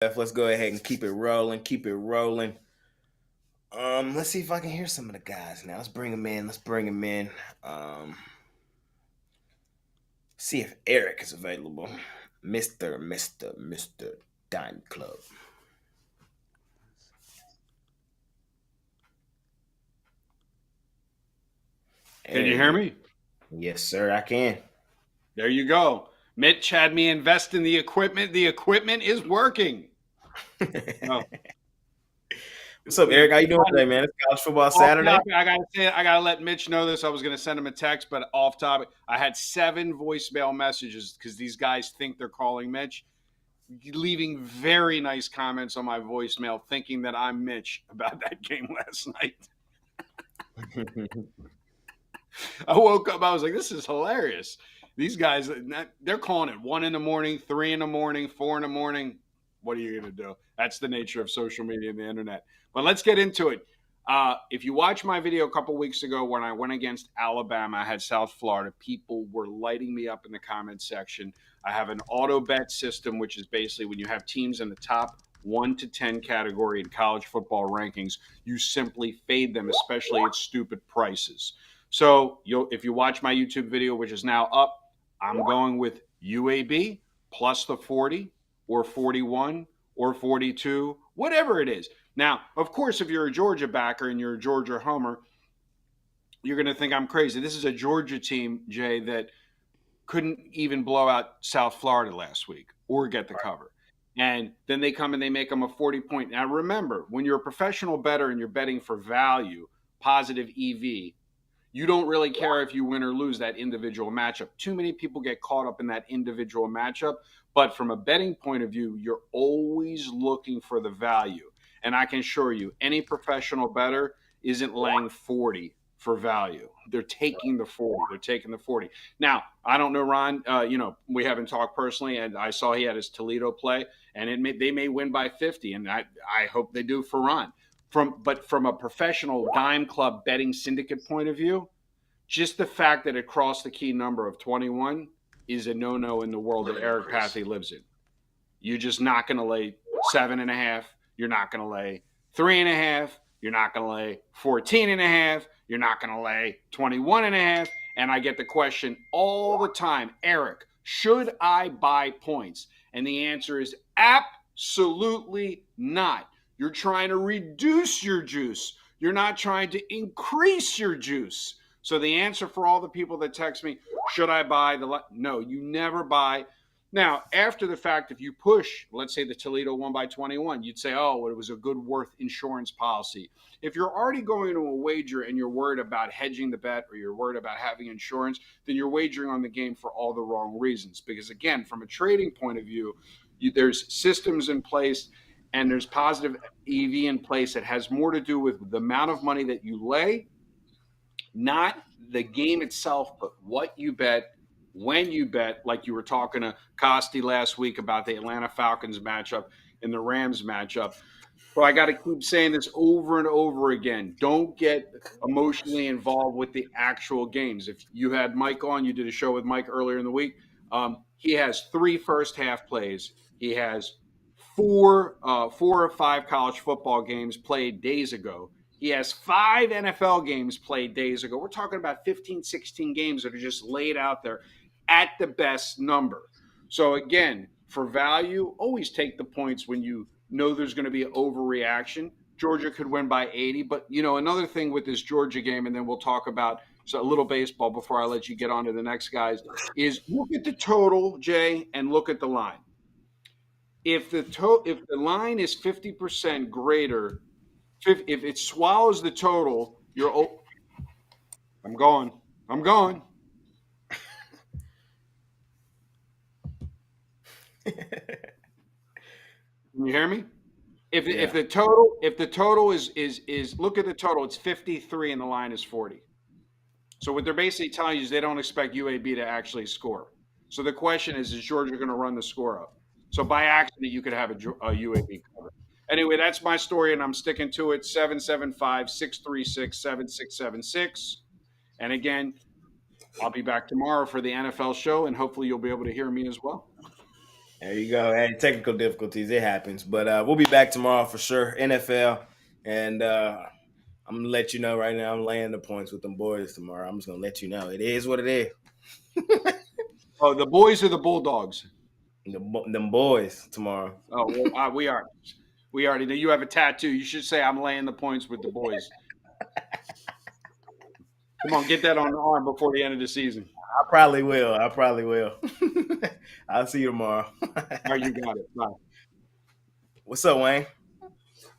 Let's go ahead and keep it rolling. Keep it rolling. Let's see if I can hear some of the guys now. Let's bring them in. Let's bring them in. Um, See if Eric is available. Mister Dime Club. Can you hear Eric, me? yes, sir, I can. There you go. Mitch had me invest in the equipment. The equipment is working. No, What's up, Eric? How you doing today, man? It's College Football off Saturday. topic. I gotta let Mitch know this. I was gonna send him a text, but off topic. I had 7 voicemail messages because these guys think they're calling Mitch, leaving very nice comments on my voicemail, thinking that I'm Mitch about that game last night. I woke up. I was like, "This is hilarious." These guys, they're calling it 1 in the morning, 3 in the morning, 4 in the morning. What are you going to do? That's the nature of social media and the internet. But let's get into it. If you watch my video a couple weeks ago when I went against Alabama, I had South Florida. People were lighting me up in the comment section. I have an auto bet system, which is basically when you have teams in the top 1 to 10 category in college football rankings, you simply fade them, especially at stupid prices. So if you watch my YouTube video, which is now up, I'm going with UAB plus the 40 or 41 or 42, whatever it is. Now, of course, if you're a Georgia backer and you're a Georgia homer, you're going to think I'm crazy. This is a Georgia team, Jay, that couldn't even blow out South Florida last week or get the cover. And then they come and they make them a 40 point. Now, remember, when you're a professional bettor and you're betting for value, positive EV, you don't really care if you win or lose that individual matchup. Too many people get caught up in that individual matchup. But from a betting point of view, you're always looking for the value. And I can assure you, any professional bettor isn't laying 40 for value. They're taking the 40. They're taking the 40. Now, I don't know, Ron. We haven't talked personally, and I saw he had his Toledo play, and they may win by 50, and I hope they do for Ron. But from a professional dime club betting syndicate point of view, just the fact that it crossed the key number of 21 is a no-no in the world that Eric Pathy lives in. You're just not going to lay 7.5. You're not going to lay 3.5. You're not going to lay 14.5. You're not going to lay 21.5. And I get the question all the time, Eric, should I buy points? And the answer is absolutely not. You're trying to reduce your juice. You're not trying to increase your juice. So the answer for all the people that text me, should I buy no, you never buy. Now, after the fact, if you push, let's say the Toledo won by 21, you'd say, oh, well, it was a good worth insurance policy. If you're already going to a wager and you're worried about hedging the bet or you're worried about having insurance, then you're wagering on the game for all the wrong reasons. Because again, from a trading point of view, there's systems in place and there's positive EV in place that has more to do with the amount of money that you lay, not the game itself, but what you bet, when you bet, like you were talking to Costi last week about the Atlanta Falcons matchup and the Rams matchup. So I got to keep saying this over and over again. Don't get emotionally involved with the actual games. If you had Mike on, you did a show with Mike earlier in the week. He has 3 first half plays. He has 4 or 5 college football games played days ago. He has 5 NFL games played days ago. We're talking about 15, 16 games that are just laid out there at the best number. So again, for value, always take the points when you know there's going to be an overreaction. Georgia could win by 80, but another thing with this Georgia game, and then we'll talk about a little baseball before I let you get on to the next guys, is look at the total, Jay, and look at the line. If the line is 50% greater, if it swallows the total, I'm going. I'm going. Can you hear me? If Yeah. the total is look at the total, it's 53 and the line is 40. So what they're basically telling you is they don't expect UAB to actually score. So the question is Georgia going to run the score up? So by accident, you could have a UAB cover. Anyway, that's my story, and I'm sticking to it. 775-636-7676. And again, I'll be back tomorrow for the NFL show, and hopefully you'll be able to hear me as well. There you go. Hey, technical difficulties, it happens. But we'll be back tomorrow for sure. NFL. And I'm gonna let you know right now. I'm laying the points with them boys tomorrow. I'm just gonna let you know. It is what it is. Oh, the boys or the Bulldogs? Them boys tomorrow. Oh, well, we are. We already know you have a tattoo. You should say I'm laying the points with the boys. Come on, get that on the arm before the end of the season. I probably will. I probably will. I'll see you tomorrow. All right, you got it. Bye. What's up, Wayne?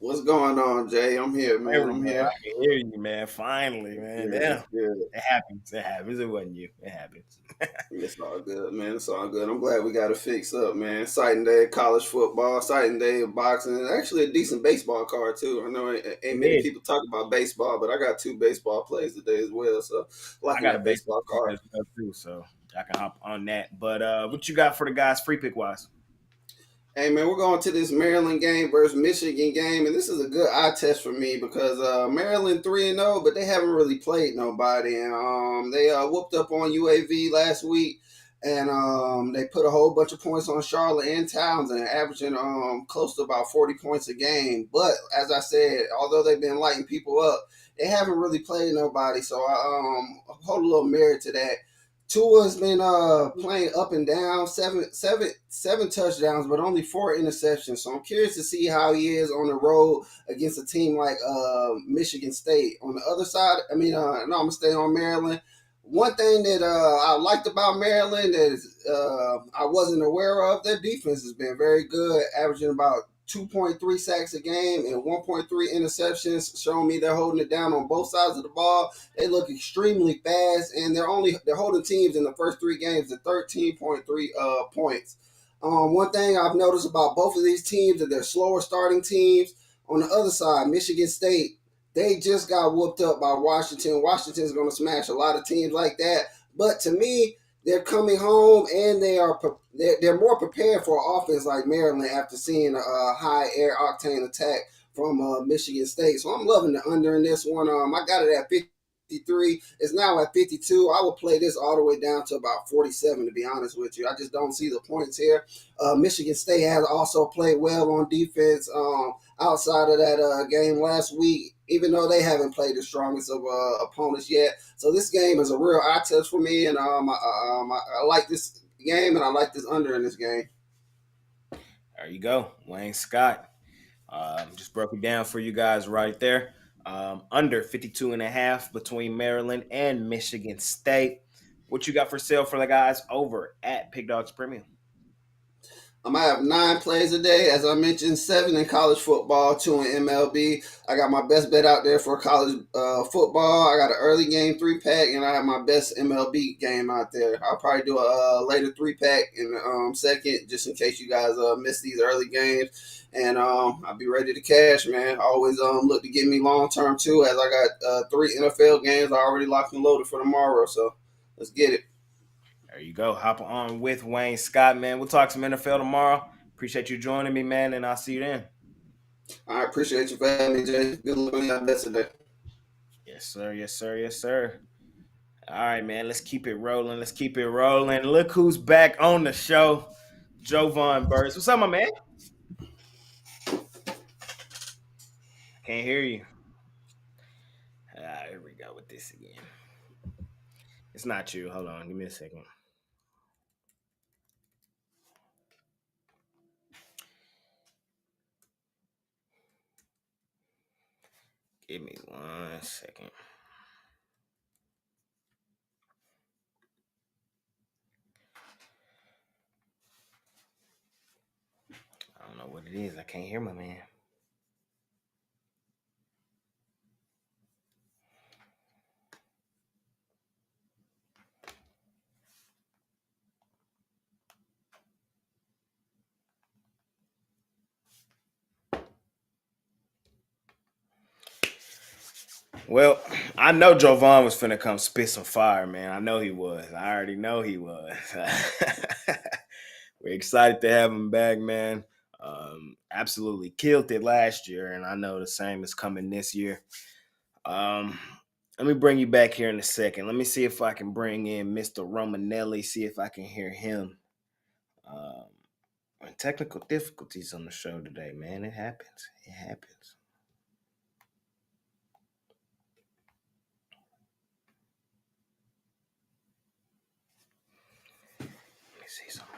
What's going on, Jay? I'm here, There man. we I'm go. I here. can hear you, man. Finally, man. Good. Damn. It's good. It happens. It happens. It wasn't you. It happens. It's all good, man. It's all good. I'm glad we got it fixed up, man. Exciting day of college football, exciting day of boxing, and actually a decent baseball card too. I know ain't It many is. people talk about baseball, but I got two baseball plays today as well. So I liking got a that baseball baseball player card. as well too, so I can hop on that. But what you got for the guys free pick wise? Hey man, we're going to this Maryland game versus Michigan game, and this is a good eye test for me because Maryland 3-0, but they haven't really played nobody, and they whooped up on UAV last week, and they put a whole bunch of points on Charlotte and Townsend, averaging close to about 40 points a game. But as I said, although they've been lighting people up, they haven't really played nobody, so I hold a little merit to that. Tua's been playing up and down, seven touchdowns, but only four interceptions. So I'm curious to see how he is on the road against a team like Michigan State. On the other side, no, I'm gonna stay on Maryland. One thing that I liked about Maryland is I wasn't aware of, their defense has been very good, averaging about 2.3 sacks a game and 1.3 interceptions, showing me they're holding it down on both sides of the ball. They look extremely fast, and they're holding teams in the first three games to 13.3 points. One thing I've noticed about both of these teams is they're slower starting teams. On the other side, Michigan State, they just got whooped up by Washington. Washington's going to smash a lot of teams like that. But to me, they're coming home and they're more prepared for offense like Maryland after seeing a high air octane attack from Michigan State. So I'm loving the under in this one. I got it at 53. It's now at 52. I will play this all the way down to about 47, to be honest with you. I just don't see the points here. Michigan State has also played well on defense outside of that game last week, even though they haven't played the strongest of opponents yet. So this game is a real eye test for me, and I like this game, and I like this under in this game. There you go, Wayne Scott. Just broke it down for you guys right there. Under 52 and a half between Maryland and Michigan State. What you got for sale for the guys over at Pig Dogs Premium? I have 9 plays a day, as I mentioned, 7 in college football, 2 in MLB. I got my best bet out there for college football. I got an early game 3-pack, and I have my best MLB game out there. I'll probably do a later 3-pack in the second, just in case you guys miss these early games. And I'll be ready to cash, man. I always look to get me long term too, as I got 3 NFL games I already locked and loaded for tomorrow. So let's get it. There you go. Hop on with Wayne Scott, man. We'll talk some NFL tomorrow. Appreciate you joining me, man, and I'll see you then. I appreciate you for having me, Jay. Good luck on your best today. Yes, sir. Yes, sir. Yes, sir. All right, man. Let's keep it rolling. Let's keep it rolling. Look who's back on the show. Jovan Burst. What's up, my man? Can't hear you. Here we go with this again. It's not you. Hold on. Give me a second. Give me 1 second. I don't know what it is. I can't hear my man. Well, I know Jovan was finna come spit some fire, man. I know he was. I already know he was. We're excited to have him back, man. Absolutely killed it last year, and I know the same is coming this year. Um, Let me bring you back here in a second. Let me see if I can bring in Mr. Romanelli, see if I can hear him. Um, Technical difficulties on the show today, man. It happens. It happens. Let me see something.